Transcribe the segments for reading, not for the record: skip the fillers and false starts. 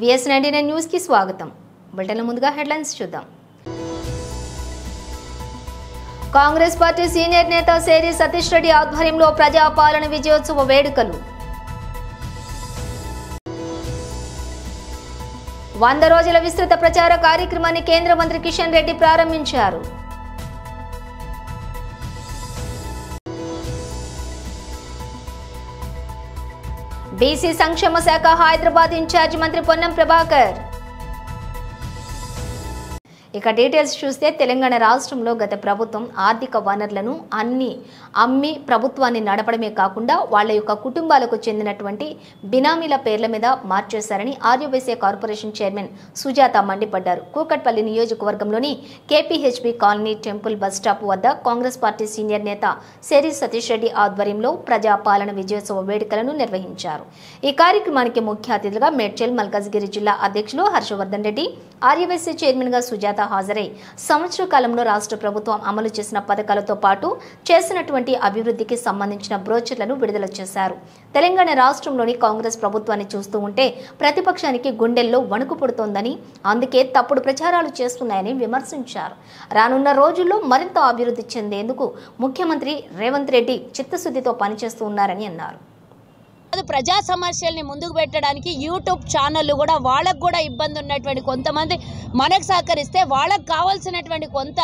BS99 news కి స్వాగతం. Bulletin ముందుగా హెడ్లైన్స్ చూద్దాం. కాంగ్రెస్ పార్టీ సీనియర్ నేత సేరి సతీష్ రెడ్డి ఆధ్వర్యంలో ప్రజాపాలన విజయోత్సవ వేడుకలు. 100 రోజుల విస్తృత ప్రచార కార్యక్రమాన్ని కేంద్ర మంత్రి కిషన్ రెడ్డి ప్రారంభించారు. బీసీ సంక్షేమ శాఖ హైదరాబాద్ ఇన్ఛార్జ్ మంత్రి పొన్నం ప్రభాకర్. ఇక డీటెయిల్స్ చూస్తే తెలంగాణ రాష్ట్రంలో గత ప్రభుత్వం ఆర్థిక వనరులను అమ్మి ప్రభుత్వాన్ని నడపడమే కాకుండా వాళ్ళ యొక్క కుటుంబాలకు చెందినటువంటి బినామీల పేర్ల మీద మార్చేశారని ఆర్యవైశ్య కార్పొరేషన్ చైర్మన్ సుజాత మండిపడ్డారు. కూకట్పల్లి నియోజకవర్గంలోని KPHB colony temple bus stop వద్ద కాంగ్రెస్ పార్టీ సీనియర్ నేత సేరి సతీష్ రెడ్డి ఆధ్వర్యంలో ప్రజాపాలన విజయోత్సవ వేడుకలను నిర్వహించారు. ఈ కార్యక్రమానికి ముఖ్య అతిథులుగా మేడ్చల్ మల్కాజ్గిరి జిల్లా అధ్యక్షులు హర్షవర్ధన్ రెడ్డి, ఆర్యవైశ్య చైర్మన్ గా సుజాత హాజరై సంవత్సర కాలంలో రాష్ట్ర ప్రభుత్వం అమలు చేసిన పథకాలతో పాటు చేసినటువంటి అభివృద్ధికి సంబంధించిన బ్రోచర్లను విడుదల చేశారు. తెలంగాణ రాష్ట్రంలోని కాంగ్రెస్ ప్రభుత్వాన్ని చూస్తూ ఉంటే ప్రతిపక్షానికి గుండెల్లో వణుకు పుడుతోందని, అందుకే తప్పుడు ప్రచారాలు చేస్తున్నాయని విమర్శించారు. రానున్న రోజుల్లో మరింత అభివృద్ధి చెందేందుకు ముఖ్యమంత్రి రేవంత్ రెడ్డి చిత్తశుద్ధితో పనిచేస్తూ ఉన్నారని అన్నారు. ప్రజా సమస్యల్ని ముందుకు పెట్టడానికి యూట్యూబ్ ఛానళ్ళు కూడా వాళ్ళకు కూడా ఇబ్బంది ఉన్నటువంటి కొంతమంది మనకు సహకరిస్తే వాళ్ళకు కావాల్సినటువంటి కొంత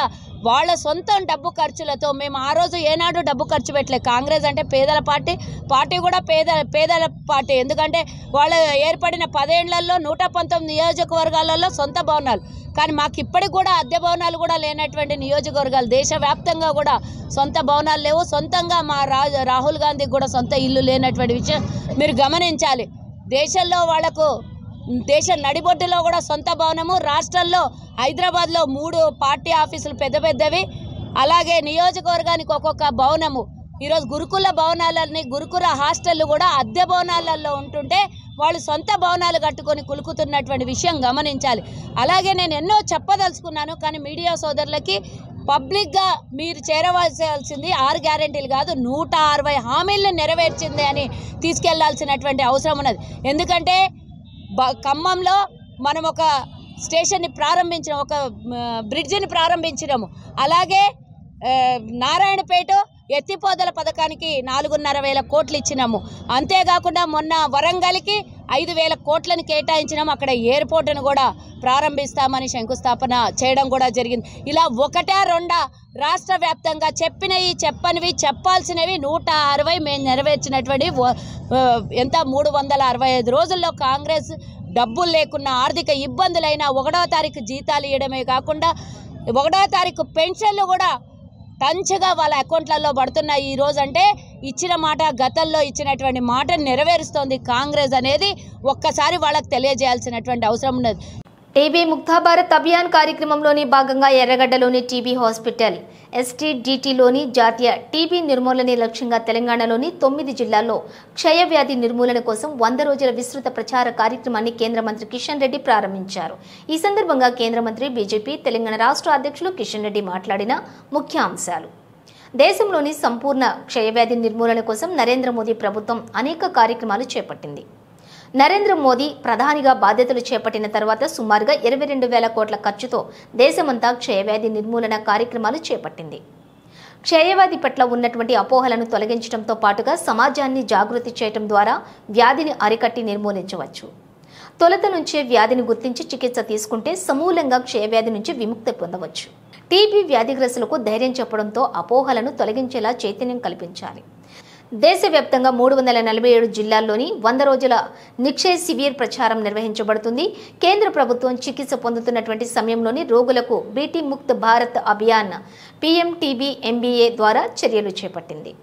వాళ్ళ సొంత డబ్బు ఖర్చులతో మేము ఆ రోజు ఏనాడు డబ్బు ఖర్చు పెట్టలేదు. కాంగ్రెస్ అంటే పేదల పార్టీ కూడా పేదల పార్టీ. ఎందుకంటే వాళ్ళు ఏర్పడిన 10 ఏళ్లలో 119 నియోజకవర్గాలలో సొంత భవనాలు, కానీ మాకు ఇప్పటికి కూడా అద్దె భవనాలు కూడా లేనటువంటి నియోజకవర్గాలు, దేశవ్యాప్తంగా కూడా సొంత భవనాలు లేవు. సొంతంగా మా రాహుల్ గాంధీకి కూడా సొంత ఇల్లు లేనటువంటి విషయం మీరు గమనించాలి. దేశంలో వాళ్లకు దేశ నడిబొడ్డులో కూడా సొంత భవనము, రాష్ట్రంలో హైదరాబాద్లో 3 పార్టీ ఆఫీసులు పెద్దవి, అలాగే నియోజకవర్గానికి ఒక్కొక్క భవనము. ఈరోజు గురుకుల భవనాలని, గురుకుల హాస్టళ్ళు కూడా అద్దె భవనాలలో ఉంటుంటే వాళ్ళు సొంత భవనాలు కట్టుకొని కులుకుతున్నటువంటి విషయం గమనించాలి. అలాగే నేను ఎన్నో చెప్పదలుచుకున్నాను, కానీ మీడియా సోదరులకి పబ్లిక్గా మీరు చేరవలసింది 6 గ్యారెంటీలు కాదు 160 హామీలను నెరవేర్చింది అని తీసుకెళ్లాల్సినటువంటి అవసరం ఉన్నది. ఎందుకంటే ఖమ్మంలో మనం ఒక స్టేషన్ని ప్రారంభించినాం, ఒక బ్రిడ్జిని ప్రారంభించినాము. అలాగే నారాయణపేట ఎత్తిపోదల పథకానికి 4,500 కోట్లు ఇచ్చినాము. అంతేకాకుండా మొన్న వరంగల్కి 5,000 కోట్లను కేటాయించినాము. అక్కడ ఎయిర్పోర్టును కూడా ప్రారంభిస్తామని శంకుస్థాపన చేయడం కూడా జరిగింది. ఇలా 1-2 రాష్ట్ర వ్యాప్తంగా చెప్పినవి చెప్పనివి చెప్పాల్సినవి 160 మేము నెరవేర్చినటువంటి ఎంత 365 రోజుల్లో కాంగ్రెస్ డబ్బులు లేకున్నా, ఆర్థిక ఇబ్బందులైనా 1వ తారీఖు జీతాలు ఇవ్వడమే కాకుండా 1వ తారీఖు పెన్షన్లు కూడా టంచుగా వాళ్ళ అకౌంట్లలో పడుతున్నాయి. ఈ రోజు అంటే ఇచ్చిన మాట, గతంలో ఇచ్చినటువంటి మాటను నెరవేరుస్తోంది కాంగ్రెస్ అనేది ఒక్కసారి వాళ్ళకి తెలియజేయాల్సినటువంటి అవసరం ఉన్నది. టీబీ ముక్త భారత్ అభియాన్ కార్యక్రమంలోని భాగంగా ఎర్రగడ్డలోని టీబీ హాస్పిటల్ STDTలోని జాతీయ టీబీ నిర్మూలన లక్ష్యంగా తెలంగాణలోని 9 జిల్లాల్లో క్షయవ్యాధి నిర్మూలన కోసం 100 రోజుల విస్తృత ప్రచార కార్యక్రమాన్ని కేంద్ర మంత్రి కిషన్ రెడ్డి ప్రారంభించారు. ఈ సందర్భంగా కేంద్ర మంత్రి బీజేపీ తెలంగాణ రాష్ట్ర అధ్యక్షులు కిషన్ రెడ్డి మాట్లాడిన ముఖ్య అంశాలు: దేశంలోని సంపూర్ణ క్షయవ్యాధి నిర్మూలన కోసం నరేంద్ర మోదీ ప్రభుత్వం అనేక కార్యక్రమాలు చేపట్టింది. నరేంద్ర మోదీ ప్రధానిగా బాధ్యతలు చేపట్టిన తర్వాత సుమారుగా 22,000 కోట్ల ఖర్చుతో దేశమంతా క్షయవ్యాధి నిర్మూలన కార్యక్రమాలు చేపట్టింది. క్షయవ్యాధి పట్ల ఉన్నటువంటి అపోహలను తొలగించడంతో పాటుగా సమాజాన్ని జాగృతి చేయడం ద్వారా వ్యాధిని అరికట్టి నిర్మూలించవచ్చు. తొలుత నుంచే వ్యాధిని గుర్తించి చికిత్స తీసుకుంటే సమూలంగా క్షయవ్యాధి నుంచి విముక్తి పొందవచ్చు. టీబీ వ్యాధిగ్రస్తులకు ధైర్యం చెప్పడంతో అపోహలను తొలగించేలా చైతన్యం కల్పించాలి. దేశవ్యాప్తంగా 347 జిల్లాల్లోని 100 రోజుల నిక్షయ్ శిబిర్ ప్రచారం నిర్వహించబడుతుంది. కేంద్ర ప్రభుత్వం చికిత్స పొందుతున్నటువంటి సమయంలోని రోగులకు బీటీ ముక్త్ భారత్ అభియాన్ PMTBMBA ద్వారా చర్యలు చేపట్టింది.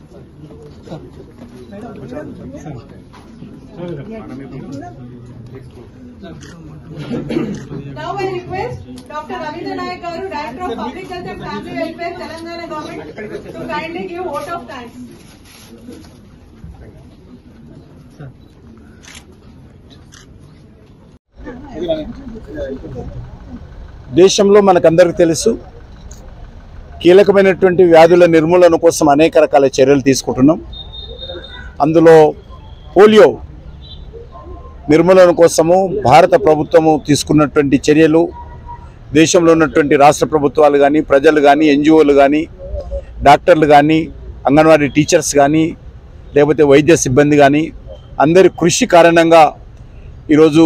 Now I request Dr. Ravindra Nayak Garu, Director of Public Health and Family Welfare, Telangana Government, to kindly give vote of thanks. దేశంలో మనకందరికీ తెలుసు కీలకమైనటువంటి వ్యాధుల నిర్మూలన కోసం అనేక రకాల చర్యలు తీసుకుంటున్నాం. అందులో పోలియో నిర్మూలన కోసము భారత ప్రభుత్వము తీసుకున్నటువంటి చర్యలు దేశంలో ఉన్నటువంటి రాష్ట్ర ప్రభుత్వాలు కానీ ప్రజలు కానీ ఎన్జిఓలు కానీ డాక్టర్లు కానీ అంగన్వాడీ టీచర్స్ కానీ లేకపోతే వైద్య సిబ్బంది కానీ అందరి కృషి కారణంగా ఈరోజు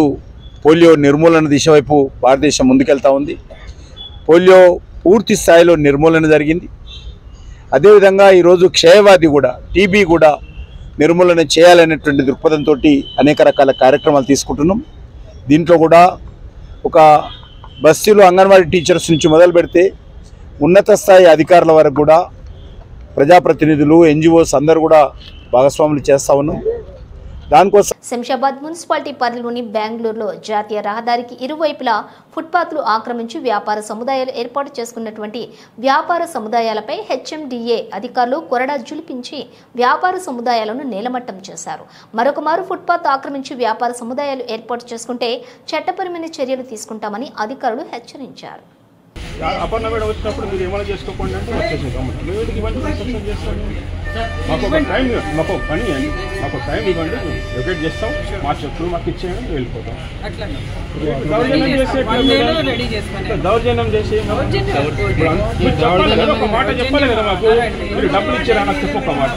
పోలియో నిర్మూలన దిశ వైపు భారతదేశం ముందుకెళ్తా ఉంది. పోలియో పూర్తి స్థాయిలో నిర్మూలన జరిగింది. అదేవిధంగా ఈరోజు క్షయవ్యాధి కూడా టీబీ కూడా నిర్మూలన చేయాలనేటువంటి దృక్పథంతో అనేక రకాల కార్యక్రమాలు తీసుకుంటున్నాం. దీంట్లో కూడా ఒక బస్తీలో అంగన్వాడీ టీచర్స్ నుంచి మొదలు పెడితే ఉన్నత స్థాయి అధికారుల వరకు కూడా ప్రజాప్రతినిధులు ఎన్జిఓస్ అందరూ కూడా భాగస్వాములు చేస్తూ ఉన్నాం. దానికోసం శంషాబాద్ మున్సిపాలిటీ పరిధిలోని బెంగళూరులో జాతీయ రహదారికి ఇరువైపులా ఫుట్పాత్లు ఆక్రమించి వ్యాపార సముదాయాలు ఏర్పాటు చేసుకున్నటువంటి వ్యాపార సముదాయాలపై హెచ్ఎండిఏ అధికారులు కొరడా జులిపించి వ్యాపార సముదాయాలను నేలమట్టం చేశారు. మరొకమారు ఫుట్పాత్ ఆక్రమించి వ్యాపార సముదాయాలు ఏర్పాటు చేసుకుంటే చట్టపరమైన చర్యలు తీసుకుంటామని అధికారులు హెచ్చరించారు. అపర్ణ మేడం వచ్చినప్పుడు మీరు ఏమైనా చేసుకోకుండా అంటే వచ్చేసాం. ఇవన్నీ కన్స్ట్రక్షన్ చేస్తాం. మాకు ఒక టైం, మాకు పని అండి, మాకు టైం ఇవ్వండి, వెకేట్ చేస్తాం. మా చెప్పులు మాకు ఇచ్చేయండి, వెళ్ళిపోతాం. దౌర్జన్యం చేసి చెప్పాలి కదా, ఒక మాట చెప్పాలి కదా. మాకు మీరు డబ్బులు ఇచ్చారా నాకు చెప్పు ఒక మాట.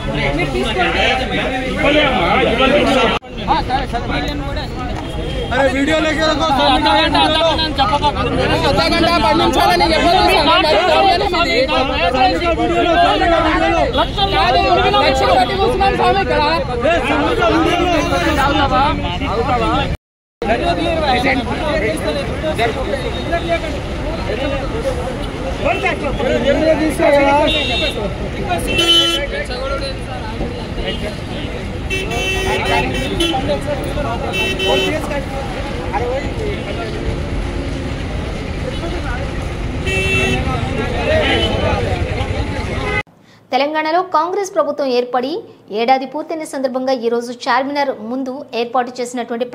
अरे वीडियो लेके रखो తెలంగాణలో కాంగ్రెస్ ప్రభుత్వం ఏర్పడి ఏడాది పూర్తయిన సందర్భంగా ఈరోజు చార్మినార్ ముందు ఏర్పాటు చేసినటువంటి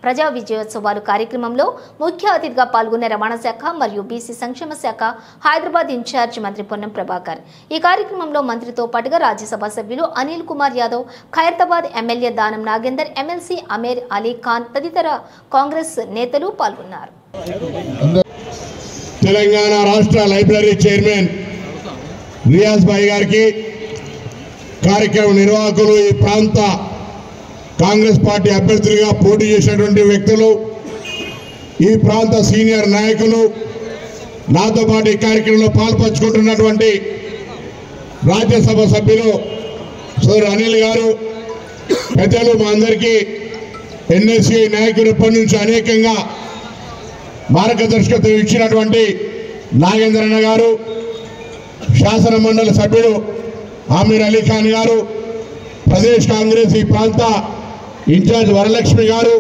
ప్రజా విజయోత్సవాలు కార్యక్రమంలో ముఖ్య అతిథిగా పాల్గొన్న రవాణా శాఖ మరియు బీసీ సంక్షేమ శాఖ హైదరాబాద్ ఇన్ఛార్జ్ మంత్రి పొన్నం ప్రభాకర్. ఈ కార్యక్రమంలో మంత్రితో పాటుగా రాజ్యసభ సభ్యులు అనిల్ కుమార్ యాదవ్, ఖైరతాబాద్ ఎమ్మెల్యే దానం నాగేందర్, ఎమ్మెల్సీ అమీర్ అలీ ఖాన్ తదితర కాంగ్రెస్ నేతలు పాల్గొన్నారు. తెలంగాణ రాష్ట్ర లైబ్రరీ చైర్మన్ రియాజ్ భాయ్ గారికి, కార్యక్రమ నిర్వాహకులు, ఈ ప్రాంత కాంగ్రెస్ పార్టీ అభ్యర్థులుగా పోటీ చేసినటువంటి వ్యక్తులు, ఈ ప్రాంత సీనియర్ నాయకులు, నాతో పాటు ఈ కార్యక్రమంలో పాల్పంచుకుంటున్నటువంటి రాజ్యసభ సభ్యులు సోదరు అనిల్ గారు, పెద్దలు, మా అందరికీ ఎన్ఎస్సీ నాయకులు ఇప్పటి నుంచి అనేకంగా మార్గదర్శకత్వం ఇచ్చినటువంటి నాగేంద్రన్న గారు, శాసన మండలి సభ్యుడు అమీర్ అలీ ఖాన్ గారు, ప్రదేశ్ కాంగ్రెస్ ఈ ప్రాంత ఇన్ఛార్జ్ వరలక్ష్మి గారు,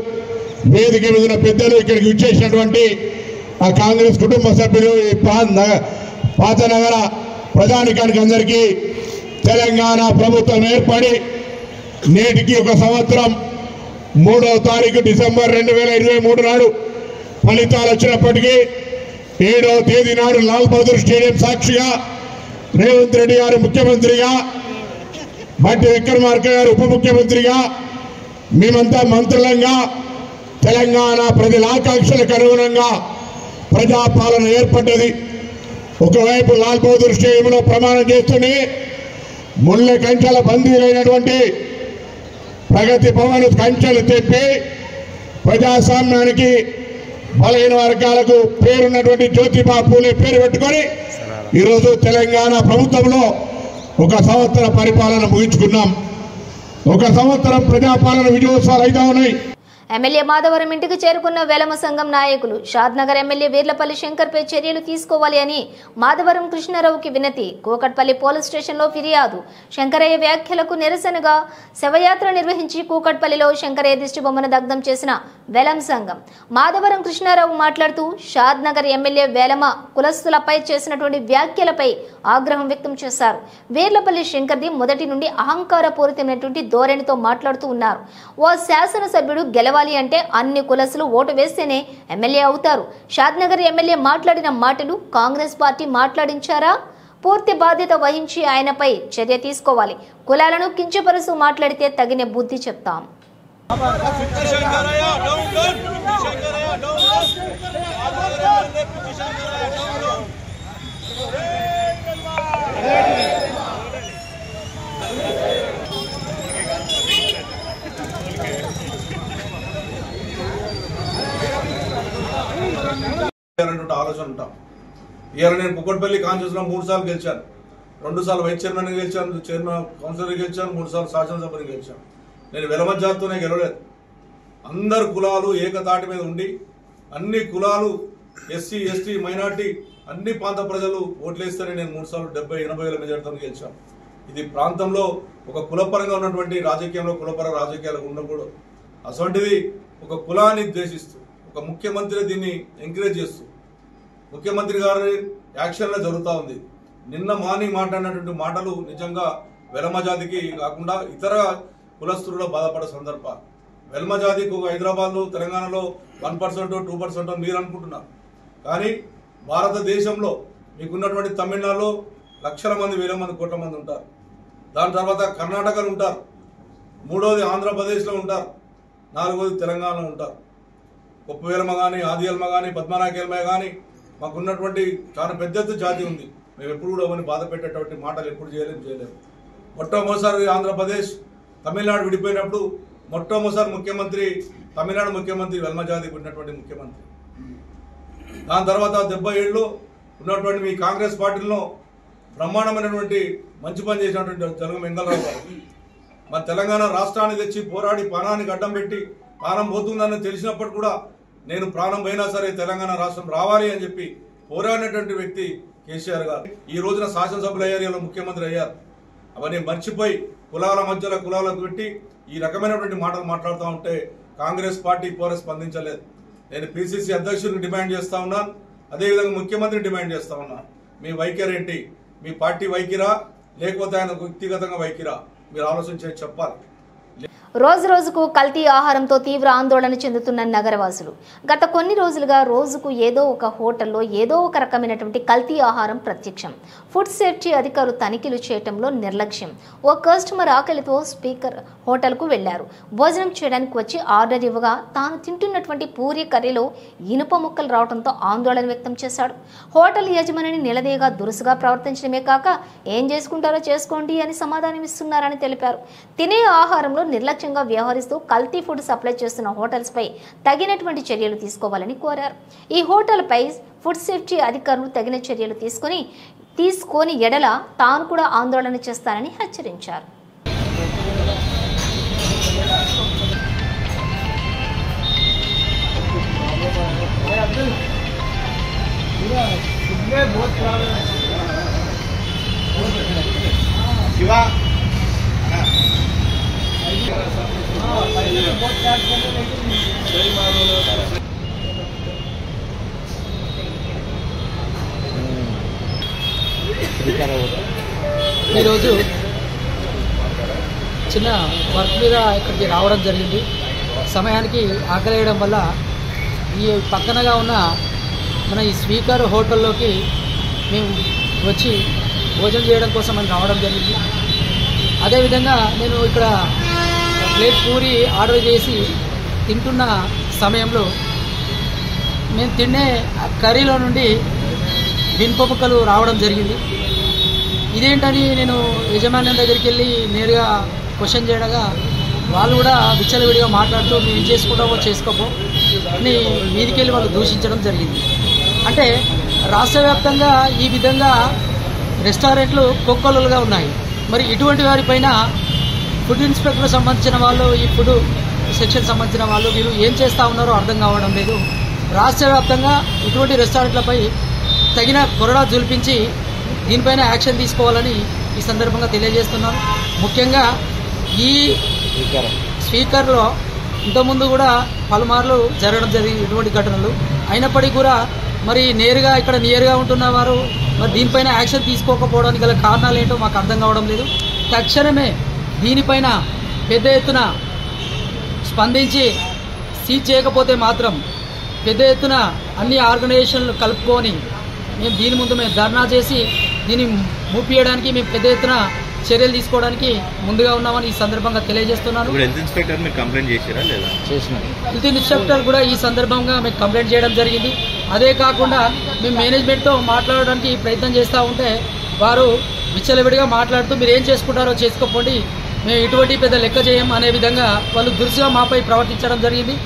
వేదిక మీద ఉన్న పెద్దలు, ఇక్కడికి విచ్చేసినటువంటి ఆ కాంగ్రెస్ కుటుంబ సభ్యులు, ఈ పాత నగర ప్రజానికానికి అందరికీ తెలంగాణ ప్రభుత్వం ఏర్పడి నేటికి ఒక సంవత్సరం 3వ తారీఖు డిసెంబర్ 2023 నాడు ఫలితాలు వచ్చినప్పటికీ 7వ తేదీ నాడు లాల్ బహదూర్ స్టేడియం సాక్షిగా రేవంత్ రెడ్డి గారు ముఖ్యమంత్రిగా, బట్టి విక్రమార్క గారు ఉప ముఖ్యమంత్రిగా, మేమంతా మంత్రులంగా తెలంగాణ ప్రజల ఆకాంక్షలకు అనుగుణంగా ప్రజాపాలన ఏర్పడ్డది. ఒకవైపు లాల్ బహదూర్ స్టేడియంలో ప్రమాణం చేస్తూనే ముళ్ళ కంచెల బందీలైనటువంటి ప్రగతి భవన్ కంచెలు తెప్పి ప్రజాస్వామ్యానికి బలహీన వర్గాలకు పేరున్నటువంటి జ్యోతిబా పూలే పేరు పెట్టుకొని ఈరోజు తెలంగాణ ప్రభుత్వంలో ఒక సంవత్సర పరిపాలన ముగించుకున్నాం. ఒక సంవత్సరం ప్రజాపాలన విజయోత్సవాలు అయితే ఉన్నాయి. ఎమ్మెల్యే మాధవరం ఇంటికి చేరుకున్న వెలమ సంఘం నాయకులు షాద్నగర్ ఎమ్మెల్యే వీర్లపల్లి శంకర్పై చర్యలు తీసుకోవాలి అని మాధవరం కృష్ణారావుకి వినతి. కూకట్పల్లి పోలీస్ స్టేషన్లో ఫిర్యాదు. శంకరయ్య వ్యాఖ్యలకు నిరసనగా శవయాత్ర నిర్వహించి కూకట్పల్లిలో శంకరయ్య దిష్టిబొమ్మను దగ్ధం చేసిన వెలం సంఘం. మాధవరం కృష్ణారావు మాట్లాడుతూ షాద్నగర్ ఎమ్మెల్యే వేలమ కులస్తులపై చేసినటువంటి వ్యాఖ్యలపై ఆగ్రహం వ్యక్తం చేశారు. వీర్లపల్లి శంకర్ది మొదటి నుండి అహంకారపూరితమైనటువంటి ధోరణితో మాట్లాడుతూ ఉన్నారు. ఓ శాసనసభ్యుడు గెలవాలి అంటే అన్ని కులస్తులు ఓటు వేస్తేనే ఎమ్మెల్యే అవుతారు. షాద్నగర్ ఎమ్మెల్యే మాట్లాడిన మాటలు కాంగ్రెస్ పార్టీ మాట్లాడించారా? పూర్తి బాధ్యత వహించి ఆయనపై చర్య తీసుకోవాలి. కులాలను కించపరుస్తూ మాట్లాడితే తగిన బుద్ధి చెప్తాం. ఆలోచన ఉంటాం. ఇవాళ నేను కుక్కట్పల్లి కాన్స్టిట్యూన్సీలో 3 సార్లు గెలిచాను. 2 సార్లు వైస్ చైర్మన్ గెలిచాను, చైర్మన్ కౌన్సిలర్ గెలిచాను, 3 సార్లు శాసనసభని గెలిచాను. నేను వెలమ జాతితోనే గెలవలేదు. అందరు కులాలు ఏకతాటి మీద ఉండి అన్ని కులాలు ఎస్సీ ఎస్టీ మైనార్టీ అన్ని ప్రాంత ప్రజలు ఓట్లేస్తేనే నేను 3 సార్లు 70-80 వేల మెజార్టీతో గెలిచాను. ఇది ప్రాంతంలో ఒక కులపరంగా ఉన్నటువంటి రాజకీయంలో కులపర రాజకీయాలు ఉండకూడదు. అటువంటిది ఒక కులాన్ని ద్వేషిస్తూ ఒక ముఖ్యమంత్రి దీన్ని ఎంకరేజ్ చేస్తూ ముఖ్యమంత్రి గారి యాక్షన్లో జరుగుతూ ఉంది. నిన్న మార్నింగ్ మాట్లాడినటువంటి మాటలు నిజంగా వెలమ జాతికి కాకుండా ఇతర కులస్తులు బాధపడే సందర్భాలు. వెలమ జాతికి ఒక హైదరాబాద్లో తెలంగాణలో 1% 2% మీరు అనుకుంటున్నారు. కానీ భారతదేశంలో మీకున్నటువంటి తమిళనాడులో లక్షల మంది, వేల మంది, కోట్ల మంది ఉంటారు. దాని తర్వాత కర్ణాటకలో ఉంటారు, 3వది ఆంధ్రప్రదేశ్లో ఉంటారు, 4వది తెలంగాణలో ఉంటారు. కొప్పవేలమ కానీ, ఆదియల్మ కానీ, పద్మనాకేల్మ కానీ మాకున్నటువంటి చాలా పెద్ద జాతి ఉంది. మేము ఎప్పుడు కూడా అవన్నీ బాధ పెట్టేటువంటి మాటలు ఎప్పుడు చేయలేము. మొట్టమొదటిసారి ఆంధ్రప్రదేశ్ తమిళనాడు విడిపోయినప్పుడు మొట్టమొదటిసారి ముఖ్యమంత్రి తమిళనాడు ముఖ్యమంత్రి వెలమ జాతికి ఉన్నటువంటి ముఖ్యమంత్రి. దాని తర్వాత 77లో ఉన్నటువంటి మీ కాంగ్రెస్ పార్టీలో బ్రహ్మాండమైనటువంటి మంచి పని చేసినటువంటి జలగం వెంగళరావు గారు మన తెలంగాణ రాష్ట్రాన్ని తెచ్చి పోరాడి ప్రాణానికి అడ్డం పెట్టి ప్రాణం పోతుందని తెలిసినప్పుడు కూడా నేను ప్రాణం పోయినా సరే తెలంగాణ రాష్ట్రం రావాలి అని చెప్పి పోరాడినటువంటి వ్యక్తి కేసీఆర్ గారు. ఈ రోజున శాసనసభ్యుల ఏరియాలో ముఖ్యమంత్రి అయ్యారు. అవన్నీ మర్చిపోయి కులాల మధ్యలో కులాలకు పెట్టి ఈ రకమైనటువంటి మాటలు మాట్లాడుతూ ఉంటే కాంగ్రెస్ పార్టీ పోరా స్పందించలేదు. నేను పిసిసి అధ్యక్షుడిని డిమాండ్ చేస్తా ఉన్నాను, అదేవిధంగా ముఖ్యమంత్రిని డిమాండ్ చేస్తా ఉన్నాను. మీ వైఖరి ఏంటి? మీ పార్టీ వైఖరా లేకపోతే ఆయన వ్యక్తిగతంగా వైఖరా? మీరు ఆలోచన చేసి చెప్పాలి. రోజు రోజుకు కల్తీ ఆహారంతో తీవ్ర ఆందోళన చెందుతున్న నగరవాసులు. గత కొన్ని రోజులుగా రోజుకు ఏదో ఒక హోటల్లో ఏదో ఒక రకమైనటువంటి కల్తీ ఆహారం ప్రత్యక్షం. ఫుడ్ సేఫ్టీ అధికారులు తనిఖీలు చేయడంలో నిర్లక్ష్యం. ఓ కస్టమర్ ఆకలితో స్పీకర్ హోటల్కు వెళ్లారు. భోజనం చేయడానికి వచ్చి ఆర్డర్ ఇవ్వగా తాను తింటున్నటువంటి పూరి కర్రీలో ఇనుప ముక్కలు రావడంతో ఆందోళన వ్యక్తం చేశాడు. హోటల్ యజమానిని నిలదీయగా దురుసుగా ప్రవర్తించడమే కాక ఏం చేసుకుంటారో చేసుకోండి అని సమాధానం ఇస్తున్నారని తెలిపారు. తినే ఆహారంలో నిర్లక్ష్యంగా వ్యవహరిస్తూ కల్తీ ఫుడ్ సప్లై చేస్తున్న హోటల్స్ పై తగినటువంటి చర్యలు తీసుకోవాలని కోరారు. ఈ హోటల్ పై ఫుడ్ సేఫ్టీ అధికారులు తగిన చర్యలు తీసుకొని ఎడల తాను కూడా ఆందోళన చేస్తానని హెచ్చరించారు. ఈరోజు చిన్న వర్క్ మీద ఇక్కడికి రావడం జరిగింది. సమయానికి ఆకలేయడం వల్ల ఈ పక్కనగా ఉన్న మన ఈ స్పీకర్ హోటల్లోకి మేము వచ్చి భోజనం చేయడం కోసం అని రావడం జరిగింది. అదేవిధంగా నేను ఇక్కడ ప్లేట్ పూరి ఆర్డర్ చేసి తింటున్న సమయంలో మేము తినే కర్రీలో నుండి ఇనుప ముక్కలు రావడం జరిగింది. ఇదేంటని నేను యజమాన్యం దగ్గరికి వెళ్ళి నేరుగా క్వశ్చన్ చేయడగా వాళ్ళు కూడా విచ్చలవిడిగా మాట్లాడుతూ మేము ఏం చేసుకుంటామో చేసుకోపో అని మీదికి వెళ్ళి వాళ్ళు దూషించడం జరిగింది. అంటే రాష్ట్ర వ్యాప్తంగా ఈ విధంగా రెస్టారెంట్లు కోకొల్లలుగా ఉన్నాయి. మరి ఇటువంటి వారిపైన ఫుడ్ ఇన్స్పెక్టర్ సంబంధించిన వాళ్ళు ఈ ఫుడ్ సెక్షన్ సంబంధించిన వాళ్ళు వీరు ఏం చేస్తూ ఉన్నారో అర్థం కావడం లేదు. రాష్ట్ర వ్యాప్తంగా ఇటువంటి రెస్టారెంట్లపై తగిన కొరడా జుల్పించి దీనిపైన యాక్షన్ తీసుకోవాలని ఈ సందర్భంగా తెలియజేస్తున్నాను. ముఖ్యంగా ఈ స్పీకర్లో ఇంతకుముందు కూడా పలుమార్లు జరగడం జరిగింది ఇటువంటి ఘటనలు. అయినప్పటికీ కూడా మరి నేరుగా ఇక్కడ నియర్గా ఉంటున్న వారు మరి దీనిపైన యాక్షన్ తీసుకోకపోవడానికి గల కారణాలు ఏంటో మాకు అర్థం కావడం లేదు. తక్షణమే దీనిపైన పెద్ద ఎత్తున స్పందించి సీజ్ చేయకపోతే మాత్రం పెద్ద ఎత్తున అన్ని ఆర్గనైజేషన్లు కలుపుకొని మేము దీని ముందు ధర్నా చేసి దీన్ని మూపియడానికి మేము పెద్ద ఎత్తున చర్యలు తీసుకోవడానికి ముందుగా ఉన్నామని ఈ సందర్భంగా తెలియజేస్తున్నాను. హెల్త్ ఇన్స్పెక్టర్ కూడా ఈ సందర్భంగా మేము కంప్లైంట్ చేయడం జరిగింది. అదే కాకుండా మేము మేనేజ్మెంట్తో మాట్లాడడానికి ప్రయత్నం చేస్తూ ఉంటే వారు విచ్చలవిడిగా మాట్లాడుతూ మీరు ఏం చేసుకుంటారో చేసుకోండి, మేము ఇటువంటి పెద్ద లెక్క చేయం అనే విధంగా వాళ్ళు దురుసుగా మాపై ప్రవర్తించడం జరిగింది.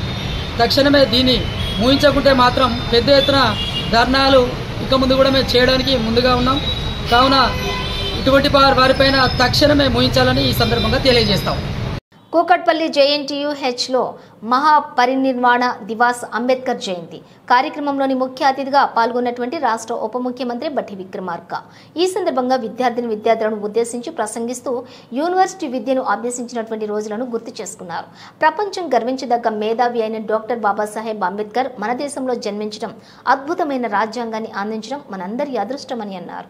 తక్షణమే దీన్ని ముగించకుంటే మాత్రం పెద్ద ఎత్తున ధర్నాలు ఇక ముందు కూడా మేము చేయడానికి ముందుగా ఉన్నాం. కావున ఇటువంటి వారిపైన తక్షణమే ముగించాలని ఈ సందర్భంగా తెలియజేస్తాం. కూకట్పల్లి JNTU-Hలో మహాపరినిర్వాణ దివాస్ అంబేద్కర్ జయంతి కార్యక్రమంలోని ముఖ్య అతిథిగా పాల్గొన్నటువంటి రాష్ట్ర ఉప ముఖ్యమంత్రి బట్టి విక్రమార్క ఈ సందర్భంగా విద్యార్థులను ఉద్దేశించి ప్రసంగిస్తూ యూనివర్సిటీ విద్యను అభ్యసించినటువంటి రోజులను గుర్తు చేసుకున్నారు. ప్రపంచం గర్వించదగ్గ మేధావి అయిన డాక్టర్ బాబాసాహెబ్ అంబేద్కర్ మన దేశంలో జన్మించడం, అద్భుతమైన రాజ్యాంగాన్ని అందించడం మనందరి అదృష్టమని అన్నారు.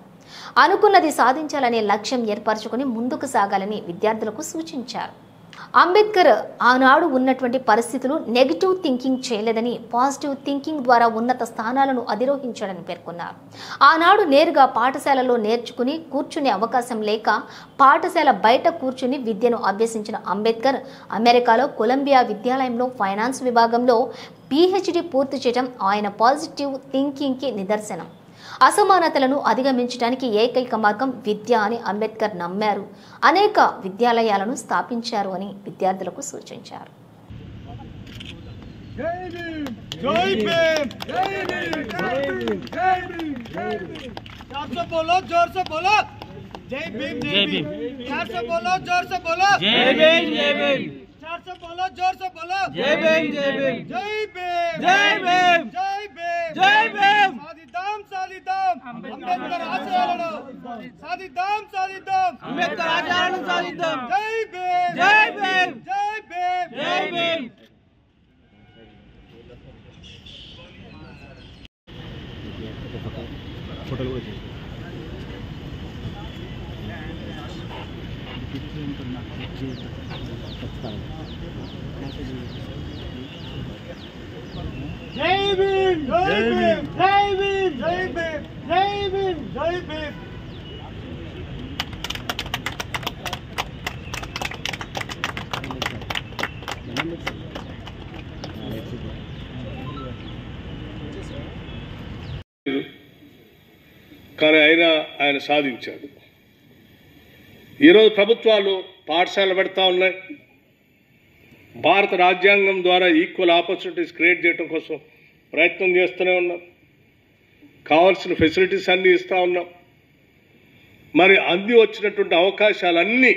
అనుకున్నది సాధించాలనే లక్ష్యం ఏర్పరచుకుని ముందుకు సాగాలని విద్యార్థులకు సూచించారు. అంబేద్కర్ ఆనాడు ఉన్నటువంటి పరిస్థితులు నెగిటివ్ థింకింగ్ చేయలేదని, పాజిటివ్ థింకింగ్ ద్వారా ఉన్నత స్థానాలను అధిరోహించాడని పేర్కొన్నారు. ఆనాడు నేరుగా పాఠశాలలో నేర్చుకుని కూర్చునే అవకాశం లేక పాఠశాల బయట కూర్చుని విద్యను అభ్యసించిన అంబేద్కర్ అమెరికాలో కొలంబియా విద్యాలయంలో ఫైనాన్స్ విభాగంలో PhD పూర్తి చేయడం ఆయన పాజిటివ్ థింకింగ్కి నిదర్శనం. అసమానతలను అధిగమించడానికి ఏకైక మార్గం విద్య అని అంబేద్కర్ నమ్మారు. అనేక విద్యాలయాలను స్థాపించారు అని విద్యార్థులకు సూచించారు. बोलो जोर से बोलो जय भीम जय भीम जय भीम जय भीम जय भीम जय भीम साधिदाम अंबेडकर आशयाలను साधिदाम अंबेडकर आशयाలను साधिदाम जय भीम जय भीम जय भीम जय भीम फोटो కూడా जय भीम जय भीम जय भीम जय भीम जय भीम जय भीम కానీ ఆయన సాధించాడు. ఈరోజు ప్రభుత్వాలు పాఠశాల పెడతా ఉన్నాయి. భారత రాజ్యాంగం ద్వారా ఈక్వల్ ఆపర్చునిటీస్ క్రియేట్ చేయడం కోసం ప్రయత్నం చేస్తూనే ఉన్నాం. కావాల్సిన ఫెసిలిటీస్ అన్నీ ఇస్తూ ఉన్నాం. మరి అంది వచ్చినటువంటి అవకాశాలన్నీ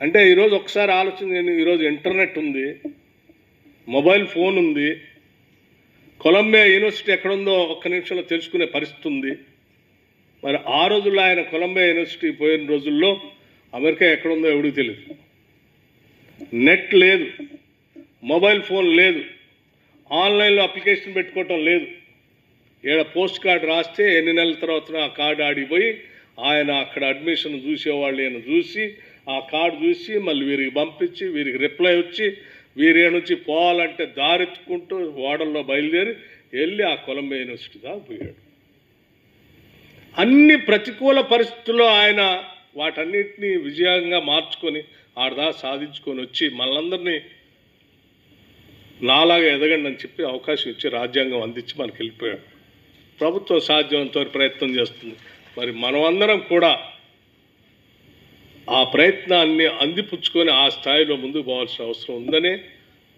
అంటే ఈరోజు ఒకసారి ఆలోచన, ఈరోజు ఇంటర్నెట్ ఉంది, మొబైల్ ఫోన్ ఉంది, కొలంబియా యూనివర్సిటీ ఎక్కడుందో ఒక్క నిమిషంలో తెలుసుకునే పరిస్థితి ఉంది. మరి ఆ రోజుల్లో ఆయన కొలంబియా యూనివర్సిటీ పోయిన రోజుల్లో అమెరికా ఎక్కడుందో ఎవడికి తెలియదు. నెట్ లేదు, మొబైల్ ఫోన్ లేదు, ఆన్లైన్లో అప్లికేషన్ పెట్టుకోవటం లేదు. ఏడ పోస్ట్ కార్డు రాస్తే ఎన్ని నెలల తర్వాత ఆ కార్డు ఆడిపోయి ఆయన అక్కడ అడ్మిషన్ చూసేవాళ్ళు ఈయన చూసి ఆ కార్డు చూసి మళ్ళీ వీరికి పంపించి వీరికి రిప్లై వచ్చి వీరి నుంచి పోవాలంటే దారెత్తుకుంటూ ఓడల్లో బయలుదేరి వెళ్ళి ఆ కొలంబియా యూనివర్సిటీ దాకా పోయాడు. అన్ని ప్రతికూల పరిస్థితుల్లో ఆయన వాటన్నిటినీ విజయంగా మార్చుకొని ఆడదా సాధించుకొని వచ్చి మనందరినీ నాలాగా ఎదగండి అని చెప్పి అవకాశం ఇచ్చి రాజ్యాంగం అందించి మనకు వెళ్ళిపోయాడు. ప్రభుత్వం సాధ్యమంతో ప్రయత్నం చేస్తుంది. మరి మనమందరం కూడా ఆ ప్రయత్నాన్ని అందిపుచ్చుకొని ఆ స్థాయిలో ముందుకు పోవాల్సిన అవసరం ఉందనే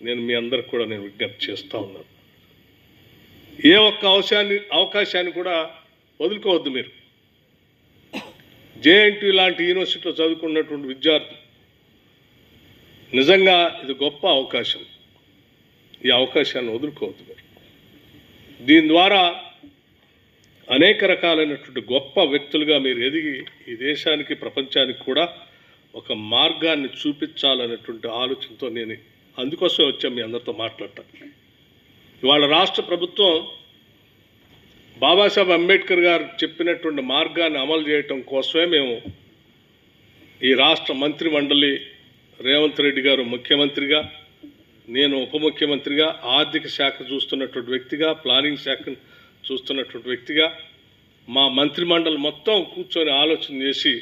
నేను మీ అందరికి కూడా నేను విజ్ఞప్తి చేస్తూ ఉన్నాను. ఏ ఒక్క అవకాశాన్ని కూడా వదులుకోవద్దు. మీరు JNTU లాంటి యూనివర్సిటీలో చదువుకున్నటువంటి విద్యార్థులు నిజంగా ఇది గొప్ప అవకాశం. ఈ అవకాశాన్ని వదులుకోవద్దు. దీని ద్వారా అనేక రకాలైనటువంటి గొప్ప వ్యక్తులుగా మీరు ఎదిగి ఈ దేశానికి ప్రపంచానికి కూడా ఒక మార్గాన్ని చూపించాలనేటువంటి ఆలోచనతో నేను అందుకోసం వచ్చాను మీ అందరితో మాట్లాడటానికి. ఇవాళ రాష్ట్ర ప్రభుత్వం బాబాసాహెబ్ అంబేద్కర్ గారు చెప్పినటువంటి మార్గాన్ని అమలు చేయటం కోసమే మేము ఈ రాష్ట్ర మంత్రి మండలి రేవంత్ రెడ్డి గారు ముఖ్యమంత్రిగా, నేను ఉప ముఖ్యమంత్రిగా, ఆర్థిక శాఖ చూస్తున్నటువంటి వ్యక్తిగా, ప్లానింగ్ శాఖ చూస్తున్నటువంటి వ్యక్తిగా మా మంత్రి మండలి మొత్తం కూర్చొని ఆలోచన చేసి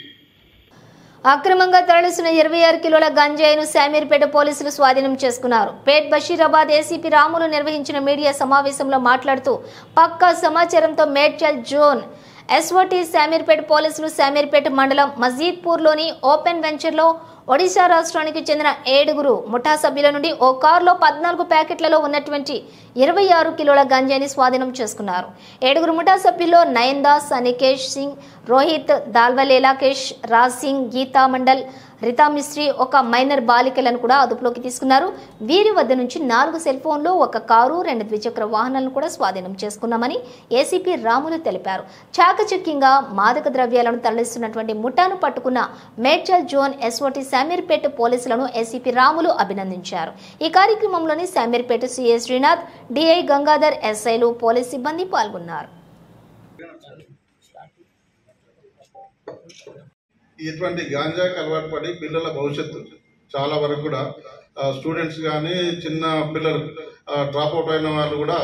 అక్రమంగా తరలిస్తున్న 26 కిలోల గంజాయిను శామీర్పేట పోలీసులు స్వాధీనం చేసుకున్నారు. పేట్ బషీరాబాద్ ఏసీపీ రాములు నిర్వహించిన మీడియా సమావేశంలో మాట్లాడుతూ పక్కా సమాచారంతో మేడ్చల్ జోన్ ఎస్ఓటీ శామీర్పేట పోలీసులు శామీర్పేట మండలం మజీద్పూర్లోని ఓపెన్ వెంచర్లో ఒడిశా రాష్ట్రానికి చెందిన 7 ముఠా సభ్యుల నుండి ఓ కారులో 14 ప్యాకెట్లలో ఉన్నటువంటి 26 కిలోల గంజాయిని స్వాధీనం చేసుకున్నారు. 7 ముఠా సభ్యుల్లో నయన్దాస్, అనికేష్ సింగ్, రోహిత్, దాల్వల్ ఎలాకేష్, రాజ్ సింగ్, గీతా మండల్, రితా మిస్త్రీ, ఒక మైనర్ బాలికలను కూడా అదుపులోకి తీసుకున్నారు. వీరి వద్ద నుంచి 4 సెల్ ఫోన్లు, 1 కారు, 2 ద్విచక్ర వాహనాలను కూడా స్వాధీనం చేసుకున్నామని ఏసీపీ రాములు తెలిపారు. చాకచక్యంగా మాదక ద్రవ్యాలను తరలిస్తున్నటువంటి ముఠాను పట్టుకున్న మేడ్చల్ జోన్ ఎస్ఓటీ శామీర్పేట పోలీసులను ఏసీపీ రాములు అభినందించారు. ఈ కార్యక్రమంలోని శామీర్పేట సీఏ శ్రీనాథ్, డిఐ గంగాధర్, ఎస్ఐలు, పోలీస్ సిబ్బంది పాల్గొన్నారు. ఇటువంటి గాంజాకి అలవాటు పడి పిల్లల భవిష్యత్తు చాలా వరకు కూడా స్టూడెంట్స్ కానీ చిన్న పిల్లలు డ్రాప్ అవుట్ అయిన వాళ్ళు కూడా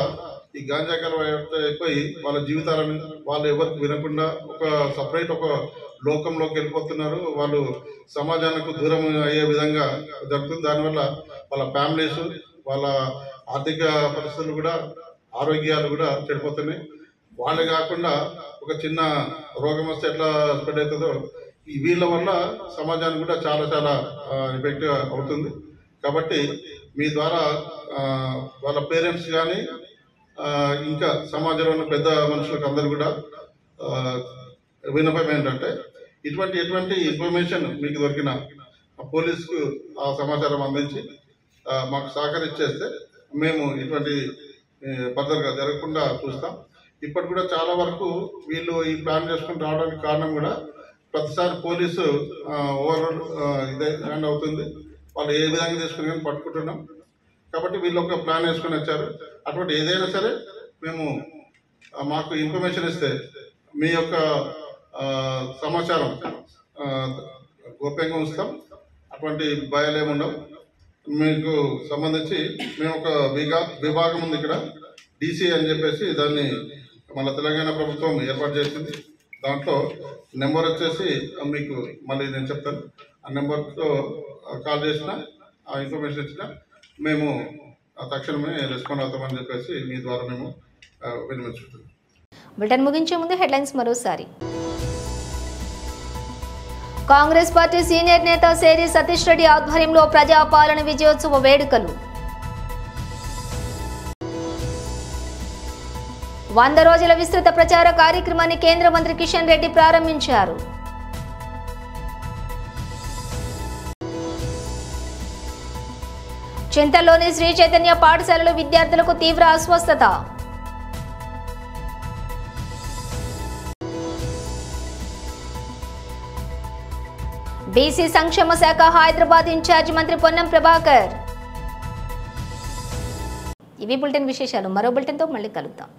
ఈ గాంజాకి అలవాటు అయిపోయి వాళ్ళ జీవితాలను వాళ్ళు ఎవరికి వినకుండా ఒక సపరేట్ ఒక లోకంలోకి వెళ్ళిపోతున్నారు. వాళ్ళు సమాజానికి దూరం అయ్యే విధంగా జరుగుతుంది. దానివల్ల వాళ్ళ ఫ్యామిలీస్, వాళ్ళ ఆర్థిక పరిస్థితులు కూడా, ఆరోగ్యాలు కూడా చెడిపోతున్నాయి. వాళ్ళే కాకుండా ఒక చిన్న రోగం వస్తే ఎట్లా స్ప్రెడ్ అవుతుందో వీళ్ళ వల్ల సమాజానికి కూడా చాలా చాలా ఎఫెక్ట్ అవుతుంది. కాబట్టి మీ ద్వారా వాళ్ళ పేరెంట్స్ కానీ ఇంకా సమాజంలో ఉన్న పెద్ద మనుషులకు అందరూ కూడా విన్నపం ఏంటంటే ఎటువంటి ఇన్ఫర్మేషన్ మీకు దొరికిన పోలీసుకు ఆ సమాచారం అందించి మాకు సహకరించేస్తే మేము ఇటువంటి ఫర్దర్గా జరగకుండా చూస్తాం. ఇప్పటి కూడా చాలా వరకు వీళ్ళు ఈ ప్లాన్ చేసుకుని రావడానికి కారణం కూడా ప్రతిసారి పోలీసు ఓవరాల్ ఇదే హ్యాండ్ అవుతుంది. వాళ్ళు ఏ విధంగా తీసుకుని కానీ పట్టుకుంటున్నాం. కాబట్టి వీళ్ళు ఒక ప్లాన్ వేసుకుని వచ్చారు. అటువంటి ఏదైనా సరే మేము మాకు ఇన్ఫర్మేషన్ ఇస్తే మీ యొక్క సమాచారం గోప్యంగా ఉంచుతాం. అటువంటి భయాలు ఏముండవు. మీకు సంబంధించి మేము ఒక విభాగం ఉంది ఇక్కడ, డీసీ అని చెప్పేసి దాన్ని మన తెలంగాణ ప్రభుత్వం ఏర్పాటు చేసింది. దాంట్లో నెంబర్ వచ్చేసి మీకు మళ్ళీ నేను చెప్తాను. ఆ నెంబర్తో కాల్ చేసిన, ఆ ఇన్ఫర్మేషన్ ఇచ్చిన మేము తక్షణమే రెస్పాండ్ అవుతామని చెప్పేసి మీ ద్వారా మేము వినిపించుకుంటున్నాం. బులెటిన్ ముగించే ముందు హెడ్లైన్స్ మరోసారి. కాంగ్రెస్ పార్టీ సీనియర్ నేత సేరి సతీష్ రెడ్డి ఆధ్వర్యంలో ప్రజాపాలన విజయోత్సవ వేడుకలు. 100 రోజుల విస్తృత ప్రచార కార్యక్రమాన్ని కేంద్ర మంత్రి కిషన్ రెడ్డి ప్రారంభించారు. చింతల్లోని శ్రీ చైతన్య పాఠశాలలో విద్యార్థులకు తీవ్ర అస్వస్థత. బీసీ సంక్షేమ శాఖ హైదరాబాద్ ఇన్ఛార్జ్ మంత్రి పొన్నం ప్రభాకర్. ఇవి బులెటిన్ విశేషాలు. మరో బులెటిన్తో మళ్ళీ కలుద్దాం.